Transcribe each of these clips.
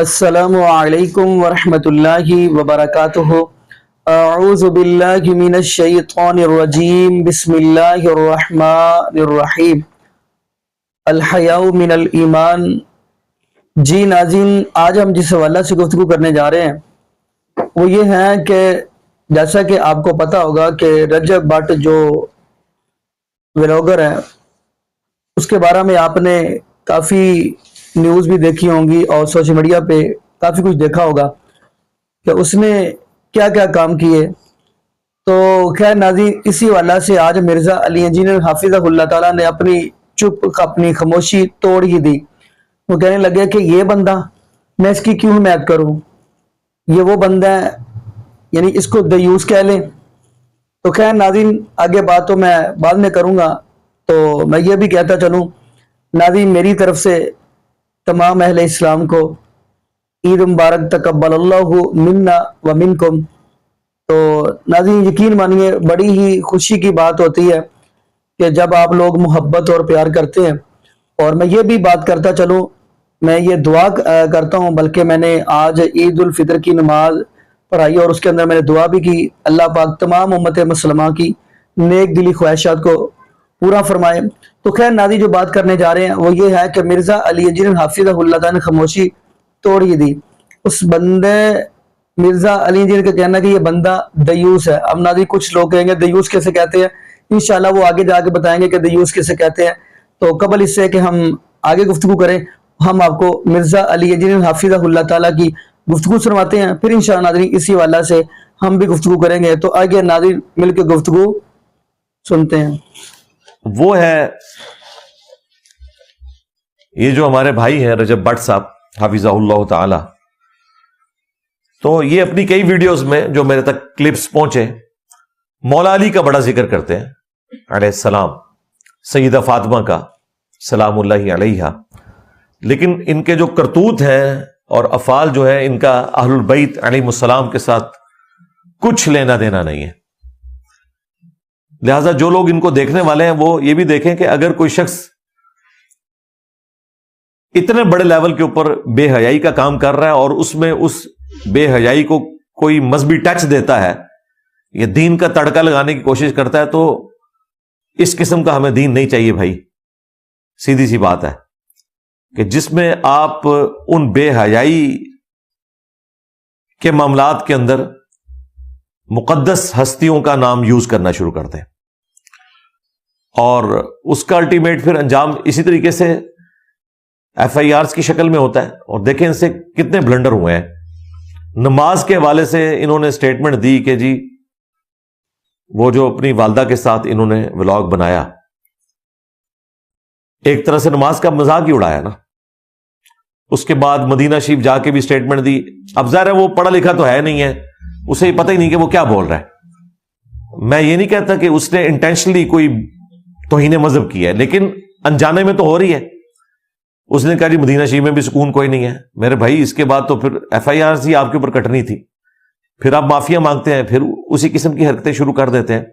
السلام علیکم ورحمۃ اللہ وبرکاتہ۔ اعوذ باللہ من الشیطان الرجیم، بسم اللہ الرحمن الرحیم۔ الحیاء من الایمان۔ جی ناظرین، آج ہم جس حوالہ سے گفتگو کرنے جا رہے ہیں وہ یہ ہے کہ جیسا کہ آپ کو پتہ ہوگا کہ رجب بٹ جو ولاگر ہے اس کے بارے میں آپ نے کافی نیوز بھی دیکھی ہوں گی اور سوشل میڈیا پہ کافی کچھ دیکھا ہوگا کہ اس نے کیا کیا کام کیے۔ تو خیر ناظرین، اسی حوالہ سے آج مرزا علی انجینئر حافظہ اللہ تعالیٰ نے اپنی خاموشی توڑ ہی دی۔ وہ کہنے لگے کہ یہ بندہ، میں اس کی کیوں حمایت کروں، یہ وہ بندہ ہے، یعنی اس کو دیوس کہہ لیں۔ تو خیر ناظرین، آگے بات تو میں بعد میں کروں گا، تو میں یہ بھی کہتا چلوں ناظرین، میری طرف سے تمام اہل اسلام کو عید مبارک، تقبل اللہ منا و منکم۔ تو ناظرین یقین مانیے بڑی ہی خوشی کی بات ہوتی ہے کہ جب آپ لوگ محبت اور پیار کرتے ہیں۔ اور میں یہ بھی بات کرتا چلوں، میں یہ دعا کرتا ہوں، بلکہ میں نے آج عید الفطر کی نماز پڑھائی اور اس کے اندر میں نے دعا بھی کی، اللہ پاک تمام امت مسلمہ کی نیک دلی خواہشات کو پورا فرمائے۔ تو خیر ناظرین، جو بات کرنے جا رہے ہیں وہ یہ ہے کہ مرزا علی انجینئر حافظہ اللہ تعالیٰ نے خاموشی توڑ ہی دی۔ اس بندے مرزا علی انجینئر کا کہنا ہے کہ یہ بندہ دیوس ہے۔ اب ناظرین کچھ لوگ کہیں گے دیوس کیسے کہتے ہیں، انشاءاللہ وہ آگے جا کے بتائیں گے کہ دیوس کیسے کہتے ہیں۔ تو قبل اس سے کہ ہم آگے گفتگو کریں، ہم آپ کو مرزا علی انجینئر حافظہ اللہ تعالیٰ کی گفتگو سنواتے ہیں، پھر انشاءاللہ ناظرین اسی حوالہ سے ہم بھی گفتگو کریں گے۔ تو آگے ناظرین مل کے گفتگو سنتے ہیں۔ وہ ہے یہ جو ہمارے بھائی ہیں رجب بٹ صاحب حافظہ اللہ تعالی، تو یہ اپنی کئی ویڈیوز میں جو میرے تک کلپس پہنچے مولا علی کا بڑا ذکر کرتے ہیں علیہ السلام، سیدہ فاطمہ کا سلام اللہ علیہا، لیکن ان کے جو کرتوت ہیں اور افعال جو ہے ان کا اہل البیت علیہ السلام کے ساتھ کچھ لینا دینا نہیں ہے۔ لہذا جو لوگ ان کو دیکھنے والے ہیں وہ یہ بھی دیکھیں کہ اگر کوئی شخص اتنے بڑے لیول کے اوپر بے حیائی کا کام کر رہا ہے اور اس میں اس بے حیائی کو کوئی مذہبی ٹچ دیتا ہے یا دین کا تڑکا لگانے کی کوشش کرتا ہے، تو اس قسم کا ہمیں دین نہیں چاہیے بھائی۔ سیدھی سی بات ہے کہ جس میں آپ ان بے حیائی کے معاملات کے اندر مقدس ہستیوں کا نام یوز کرنا شروع کرتے ہیں اور اس کا الٹیمیٹ پھر انجام اسی طریقے سے ایف آئی آرز کی شکل میں ہوتا ہے۔ اور دیکھیں ان سے کتنے بلنڈر ہوئے ہیں۔ نماز کے حوالے سے انہوں نے سٹیٹمنٹ دی کہ جی وہ جو اپنی والدہ کے ساتھ انہوں نے ولاگ بنایا، ایک طرح سے نماز کا مذاق ہی اڑایا نا۔ اس کے بعد مدینہ شریف جا کے بھی سٹیٹمنٹ دی۔ اب ظاہر ہے وہ پڑھا لکھا تو ہے نہیں ہے، اسے ہی پتہ ہی نہیں کہ وہ کیا بول رہا ہے۔ میں یہ نہیں کہتا کہ اس نے انٹینشنلی کوئی توہین مذہب کی ہے، لیکن انجانے میں تو ہو رہی ہے۔ اس نے کہا جی مدینہ شریف میں بھی سکون کوئی نہیں ہے۔ میرے بھائی اس کے بعد تو پھر ایف آئی آر ہی آپ کے اوپر کٹنی تھی، پھر آپ معافیا مانگتے ہیں، پھر اسی قسم کی حرکتیں شروع کر دیتے ہیں۔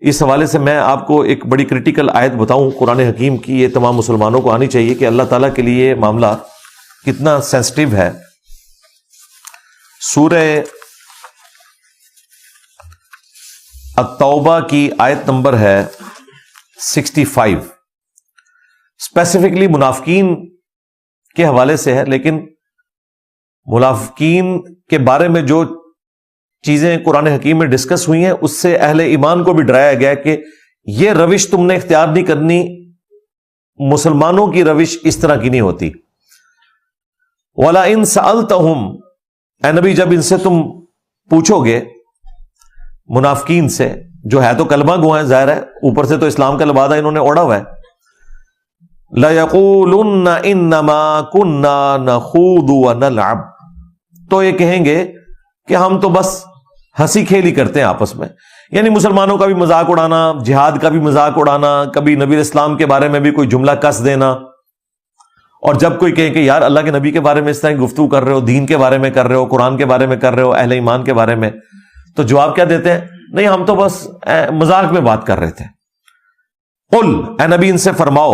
اس حوالے سے میں آپ کو ایک بڑی کریٹیکل آیت بتاؤں قرآن حکیم کی، یہ تمام مسلمانوں کو آنی چاہیے کہ اللہ تعالیٰ کے لیے یہ معاملہ کتنا سینسٹیو ہے۔ سورہ التوبہ کی آیت نمبر ہے 65، اسپیسیفکلی منافقین کے حوالے سے ہے، لیکن منافقین کے بارے میں جو چیزیں قرآن حکیم میں ڈسکس ہوئی ہیں اس سے اہل ایمان کو بھی ڈرایا گیا کہ یہ روش تم نے اختیار نہیں کرنی، مسلمانوں کی روش اس طرح کی نہیں ہوتی۔ وَلَئِن سَأَلْتَهُمْ، اے نبی جب ان سے تم پوچھو گے منافقین سے، جو ہے تو کلمہ گو ہیں ظاہر ہے، اوپر سے تو اسلام کا لبادہ انہوں نے اوڑھا ہوا ہے، لَيَقُولُنَّ إِنَّمَا كُنَّا نَخُوضُ وَنَلْعَبُ، تو یہ کہیں گے کہ ہم تو بس ہنسی کھیلی کرتے ہیں آپس میں، یعنی مسلمانوں کا بھی مذاق اڑانا، جہاد کا بھی مذاق اڑانا، کبھی نبی علیہ السلام کے بارے میں بھی کوئی جملہ کس دینا، اور جب کوئی کہے کہ یار اللہ کے نبی کے بارے میں اس طرح گفتگو کر رہے ہو، دین کے بارے میں کر رہے ہو، قرآن کے بارے میں کر رہے ہو، اہل ایمان کے بارے میں، تو جواب کیا دیتے ہیں؟ نہیں ہم تو بس مذاق میں بات کر رہے تھے۔ قل، اے نبی ان سے فرماؤ،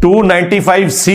295C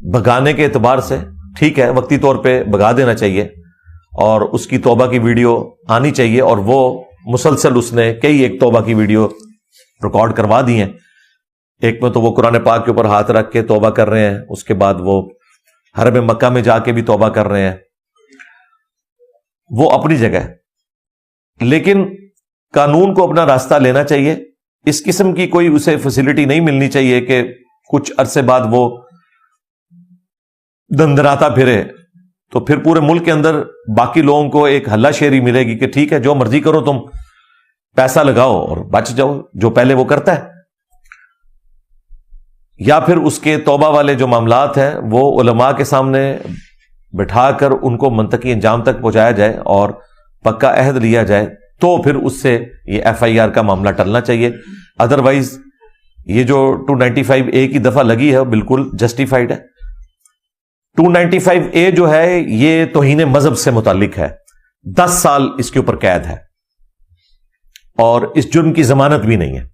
بھگانے کے اعتبار سے ٹھیک ہے، وقتی طور پہ بھگا دینا چاہیے اور اس کی توبہ کی ویڈیو آنی چاہیے، اور وہ مسلسل اس نے کئی ایک توبہ کی ویڈیو ریکارڈ کروا دی ہیں. ایک میں تو وہ قرآن پاک کے اوپر ہاتھ رکھ کے توبہ کر رہے ہیں، اس کے بعد وہ حرم مکہ میں جا کے بھی توبہ کر رہے ہیں. وہ اپنی جگہ ہے، لیکن قانون کو اپنا راستہ لینا چاہیے. اس قسم کی کوئی اسے فیسلٹی نہیں ملنی چاہیے کہ کچھ عرصے بعد وہ دندراتا پھرے، تو پھر پورے ملک کے اندر باقی لوگوں کو ایک ہلہ شیری ملے گی کہ ٹھیک ہے جو مرضی کرو، تم پیسہ لگاؤ اور بچ جاؤ، جو پہلے وہ کرتا ہے. یا پھر اس کے توبہ والے جو معاملات ہیں وہ علماء کے سامنے بٹھا کر ان کو منطقی انجام تک پہنچایا جائے اور پکا عہد لیا جائے، تو پھر اس سے یہ ایف آئی آر کا معاملہ ٹلنا چاہیے. ادروائز یہ جو 295A کی دفعہ لگی ہے وہ بالکل جسٹیفائڈ ہے. 295A جو ہے یہ توہین مذہب سے متعلق ہے، 10 سال اس کے اوپر قید ہے اور اس جرم کی ضمانت بھی نہیں ہے.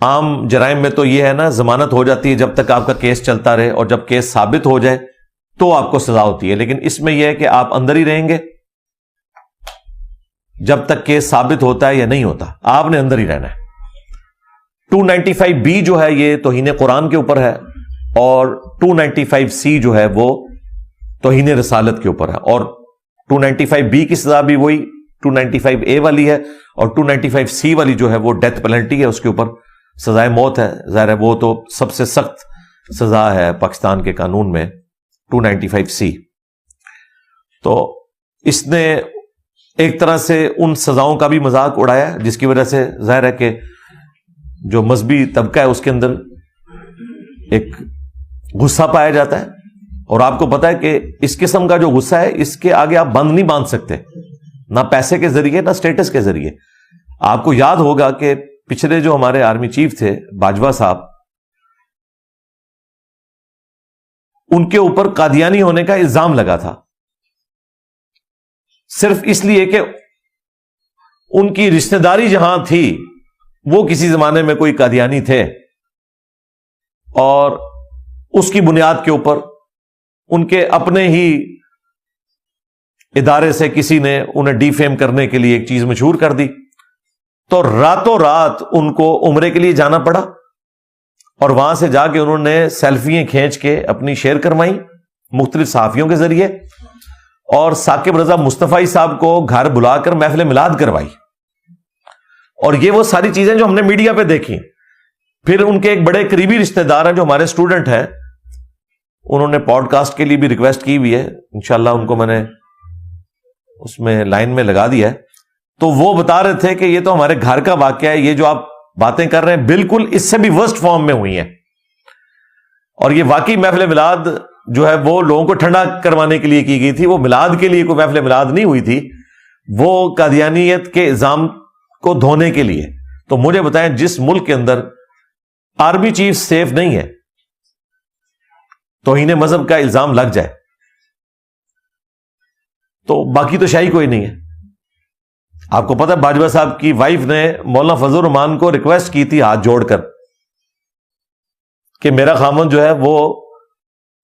عام جرائم میں تو یہ ہے نا، ضمانت ہو جاتی ہے جب تک آپ کا کیس چلتا رہے، اور جب کیس ثابت ہو جائے تو آپ کو سزا ہوتی ہے. لیکن اس میں یہ ہے کہ آپ اندر ہی رہیں گے جب تک کیس ثابت ہوتا ہے یا نہیں ہوتا، آپ نے اندر ہی رہنا ہے. 295B جو ہے یہ توہین قرآن کے اوپر ہے، اور 295C جو ہے وہ توہین رسالت کے اوپر ہے. اور 295B کی سزا بھی وہی 295A والی ہے، اور 295C والی جو ہے وہ ڈیتھ پینلٹی ہے، اس کے اوپر سزائے موت ہے. ظاہر ہے وہ تو سب سے سخت سزا ہے پاکستان کے قانون میں 295C. تو اس نے ایک طرح سے ان سزاؤں کا بھی مذاق اڑایا، جس کی وجہ سے ظاہر ہے کہ جو مذہبی طبقہ ہے اس کے اندر ایک غصہ پایا جاتا ہے. اور آپ کو پتا ہے کہ اس قسم کا جو غصہ ہے اس کے آگے آپ بند نہیں باندھ سکتے، نہ پیسے کے ذریعے نہ سٹیٹس کے ذریعے. آپ کو یاد ہوگا کہ پچھلے جو ہمارے آرمی چیف تھے باجوہ صاحب، ان کے اوپر قادیانی ہونے کا الزام لگا تھا، صرف اس لیے کہ ان کی رشتہ داری جہاں تھی وہ کسی زمانے میں کوئی قادیانی تھے، اور اس کی بنیاد کے اوپر ان کے اپنے ہی ادارے سے کسی نے انہیں ڈی فیم کرنے کے لیے ایک چیز مشہور کر دی. تو راتوں رات ان کو عمرے کے لیے جانا پڑا، اور وہاں سے جا کے انہوں نے سیلفیاں کھینچ کے اپنی شیئر کروائیں مختلف صحافیوں کے ذریعے، اور ثاقب رضا مصطفی صاحب کو گھر بلا کر محفل میلاد کروائی. اور یہ وہ ساری چیزیں جو ہم نے میڈیا پہ دیکھی. پھر ان کے ایک بڑے قریبی رشتہ دار ہیں جو ہمارے اسٹوڈنٹ ہیں، انہوں نے پوڈ کاسٹ کے لیے بھی ریکویسٹ کی ہوئی ہے، انشاءاللہ ان کو میں نے اس میں لائن میں لگا دیا ہے. تو وہ بتا رہے تھے کہ یہ تو ہمارے گھر کا واقعہ ہے، یہ جو آپ باتیں کر رہے ہیں بالکل اس سے بھی ورسٹ فارم میں ہوئی ہیں. اور یہ واقعی محفل میلاد جو ہے وہ لوگوں کو ٹھنڈا کروانے کے لیے کی گئی تھی، وہ میلاد کے لیے کوئی محفل میلاد نہیں ہوئی تھی، وہ قادیانیت کے الزام کو دھونے کے لیے. تو مجھے بتائیں جس ملک کے اندر آرمی چیف سیف نہیں ہے، توہین مذہب کا الزام لگ جائے تو باقی تو شاہی کوئی نہیں ہے. آپ کو پتا ہے باجوہ صاحب کی وائف نے مولانا فضل الرحمان کو ریکویسٹ کی تھی ہاتھ جوڑ کر کہ میرا خامن جو ہے وہ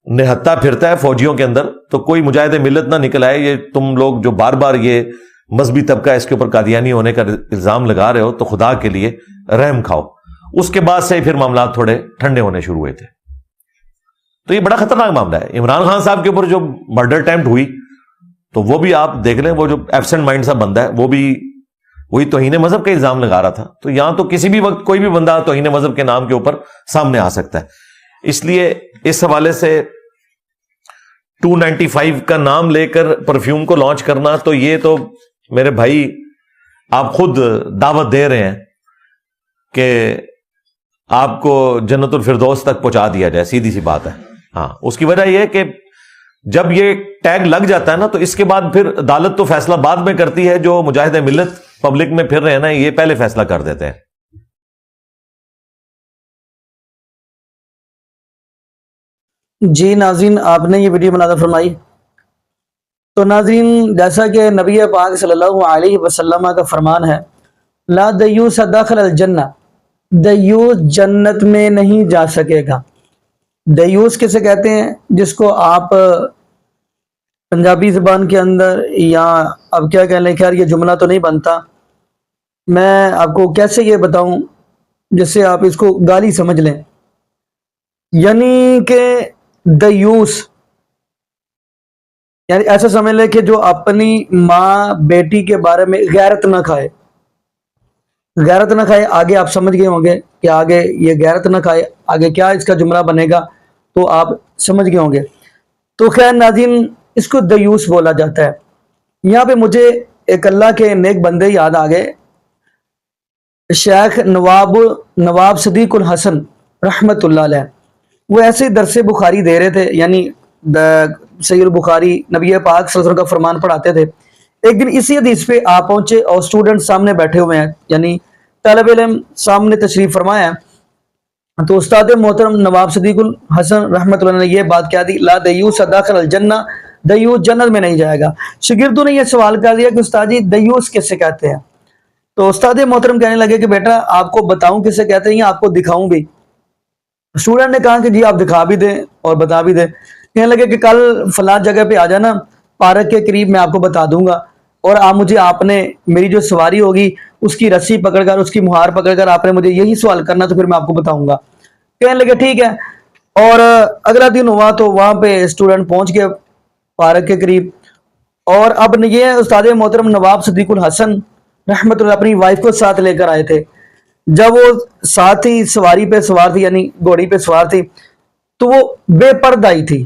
نہتا پھرتا ہے فوجیوں کے اندر، تو کوئی مجاہد ملت نہ نکل آئے، یہ تم لوگ جو بار بار یہ مذہبی طبقہ اس کے اوپر قادیانی ہونے کا الزام لگا رہے ہو تو خدا کے لیے رحم کھاؤ. اس کے بعد سے پھر معاملات تھوڑے ٹھنڈے ہونے شروع ہوئے تھے. تو یہ بڑا خطرناک معاملہ ہے. عمران خان صاحب کے اوپر جو مرڈر اٹیمپٹ ہوئی تو وہ بھی آپ دیکھ لیں، وہ جو ایبسنٹ مائنڈ سا بندہ ہے وہ بھی وہی توہین مذہب کا الزام لگا رہا تھا. تو یہاں تو کسی بھی وقت کوئی بھی بندہ توہین مذہب کے نام کے اوپر سامنے آ سکتا ہے. اس لیے اس حوالے سے 295 کا نام لے کر پرفیوم کو لانچ کرنا، تو یہ تو میرے بھائی آپ خود دعوت دے رہے ہیں کہ آپ کو جنت الفردوس تک پہنچا دیا جائے، سیدھی سی بات ہے. ہاں، اس کی وجہ یہ کہ جب یہ ٹیگ لگ جاتا ہے نا تو اس کے بعد پھر عدالت تو فیصلہ بعد میں کرتی ہے، جو مجاہد ملت پبلک میں پھر رہے ہیں نا یہ پہلے فیصلہ کر دیتے ہیں. جی ناظرین، آپ نے یہ ویڈیو بنا فرمائی. تو ناظرین، جیسا کہ نبی پاک صلی اللہ علیہ وسلم کا فرمان ہے، لا دیوس داخل الجنہ، دیوس جنت میں نہیں جا سکے گا. دیوس کسے کہتے ہیں؟ جس کو آپ پنجابی زبان کے اندر، یا اب کیا کہہ لیں، خیر یہ جملہ تو نہیں بنتا، میں آپ کو کیسے یہ بتاؤں جس سے آپ اس کو گالی سمجھ لیں، یعنی کہ دیوس یعنی ایسا سمجھ لیں کہ جو اپنی ماں بیٹی کے بارے میں غیرت نہ کھائے، غیرت نہ کھائے، آگے آپ سمجھ گئے ہوں گے کہ آگے یہ غیرت نہ کھائے، آگے کیا اس کا جملہ بنے گا تو آپ سمجھ گئے ہوں گے۔ تو خیر ناظرین، اس کو دیوس بولا جاتا ہے۔ یہاں پہ مجھے ایک اللہ کے نیک بندے یاد آ گئے، شیخ نواب صدیق الحسن رحمت اللہ علیہ۔ وہ ایسے درس بخاری دے رہے تھے، یعنی صحیح البخاری نبی پاک صلی اللہ علیہ وسلم کا فرمان پڑھاتے تھے۔ ایک دن اسی حدیث پہ آپ پہنچے اور اسٹوڈنٹ سامنے بیٹھے ہوئے ہیں، یعنی طالب علم سامنے تشریف فرمایا ہے۔ تو استاد محترم نواب صدیق الحسن رحمۃ اللہ نے یہ بات کہہ دی، لا دیوس داخل الجنہ، دیوس جنت میں نہیں جائے گا۔ شاگردوں نے یہ سوال کر دیا کہ استاد جی دیوس کسے کہتے ہیں؟ تو استاد محترم کہنے لگے کہ بیٹا آپ کو بتاؤں کسے کہتے ہیں یا آپ کو دکھاؤں بھی؟ اسٹوڈنٹ نے کہا کہ جی آپ دکھا بھی دیں اور بتا بھی دیں۔ کہنے لگے کہ کل فلاں جگہ پہ آ جانا، پارک کے قریب، میں آپ کو بتا دوں گا، اور آپ نے میری جو سواری ہوگی اس کی رسی پکڑ کر، اس کی مہار پکڑ کر آپ نے مجھے یہی سوال کرنا، تو پھر میں آپ کو بتاؤں گا۔ کہنے لگے ٹھیک ہے۔ اور اگلا دن ہوا تو وہاں پہ اسٹوڈنٹ پہنچ گئے پارک کے قریب، اور اب یہ استاد محترم نواب صدیق الحسن رحمت اللہ اپنی وائف کو ساتھ لے کر آئے تھے۔ جب وہ ساتھ ہی سواری پہ سوار تھی، یعنی گھوڑی پہ سوار تھی، تو وہ بے پردہ ہی تھی،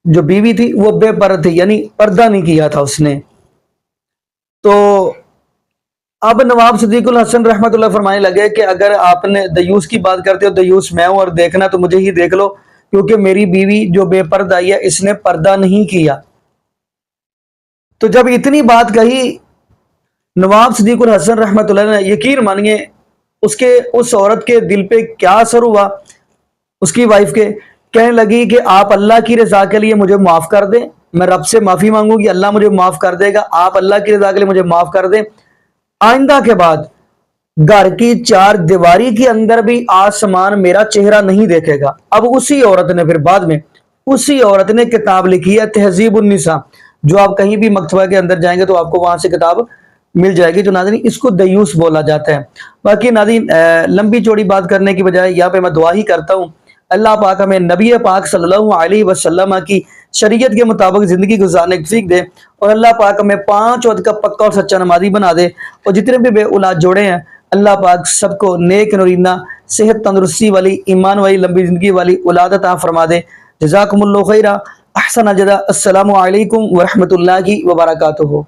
جو بیوی تھی وہ بے پردہ تھی، یعنی پردہ نہیں کیا تھا اس نے۔ تو اب نواب صدیق الحسن رحمت اللہ فرمانے لگے کہ اگر آپ نے دیوس کی بات کرتے ہو، دیوس میں ہوں، اور دیکھنا تو مجھے ہی دیکھ لو، کیونکہ میری بیوی جو بے پردہ ہے اس نے پردہ نہیں کیا۔ تو جب اتنی بات کہی نواب صدیق الحسن رحمت اللہ نے، یقین مانیے اس عورت کے دل پہ کیا اثر ہوا، اس کی وائف کے۔ کہنے لگی کہ آپ اللہ کی رضا کے لیے مجھے معاف کر دیں، میں رب سے معافی مانگوں گی، اللہ مجھے معاف کر دے گا، آپ اللہ کی رضا کے لیے مجھے معاف کر دیں، آئندہ کے بعد گھر کی چار دیواری کے اندر بھی آسمان میرا چہرہ نہیں دیکھے گا۔ اب اسی عورت نے پھر بعد میں کتاب لکھی ہے تہذیب النساء، جو آپ کہیں بھی مکتبہ کے اندر جائیں گے تو آپ کو وہاں سے کتاب مل جائے گی۔ جو ناظرین اس کو دیوس بولا جاتا ہے۔ باقی ناظرین لمبی چوڑی بات کرنے کی بجائے یہاں پہ میں دعا ہی کرتا ہوں، اللہ پاک ہمیں نبی پاک صلی اللہ علیہ وسلم کی شریعت کے مطابق زندگی گزارنے کی توفیق دے، اور اللہ پاک ہمیں 5 وقت کا پکا اور سچا نمازی بنا دے، اور جتنے بھی بے اولاد جوڑے ہیں اللہ پاک سب کو نیک نورینہ، صحت تندرستی والی، ایمان والی، لمبی زندگی والی اولاد عطا فرما دے۔ جزاکم اللہ خیرہ، احسن الجزاء۔ السلام علیکم ورحمۃ اللہ وبرکاتہ۔